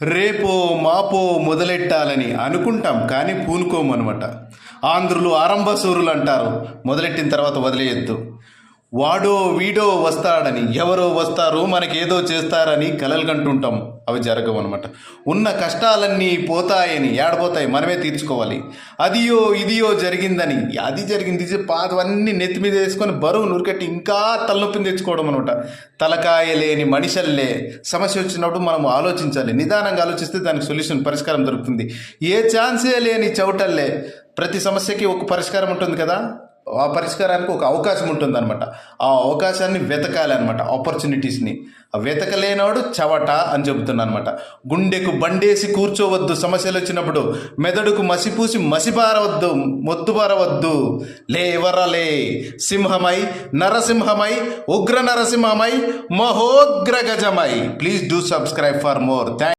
రేపో మాపో మొదలెట్టాలని అనుకుంటాం కానీ పూనుకోమనమాట. ఆంధ్రులు ఆరంభసూరులు అంటారు, మొదలెట్టిన తర్వాత వదిలేయద్దు. వాడో వీడో వస్తాడని, ఎవరో వస్తారు మనకేదో చేస్తారని కలలు కంటుంటాం, అవి జరగవు అనమాట. ఉన్న కష్టాలన్నీ పోతాయని, ఏడపోతాయి మనమే తీర్చుకోవాలి. అదియో ఇదియో జరిగిందని, అది జరిగింది పాతవన్నీ నెత్తి మీద వేసుకొని బరువు నురికట్టి ఇంకా తలనొప్పిని తెచ్చుకోవడం అనమాట. తలకాయ లేని మనిషల్లే సమస్య వచ్చినప్పుడు మనం ఆలోచించాలి. నిదానంగా ఆలోచిస్తే దానికి సొల్యూషన్, పరిష్కారం దొరుకుతుంది. ఏ ఛాన్సే లేని చౌటల్లే ప్రతి సమస్యకి ఒక పరిష్కారం ఉంటుంది కదా, ఆ పరిష్కారానికి ఒక అవకాశం ఉంటుందన్నమాట. ఆ అవకాశాన్ని వెతకాలి అనమాట, ఆపర్చునిటీస్ని. వెతకలేనోడు చవట అని చెబుతున్నా అనమాట. గుండెకు బండేసి కూర్చోవద్దు సమస్యలు వచ్చినప్పుడు, మెదడుకు మసిపూసి మసిపారవద్దు, మొద్దుబారవద్దు. లేవరలే సింహమై, నరసింహమై, ఉగ్ర నరసింహమై, మహోగ్ర గజమై. Please do subscribe for more.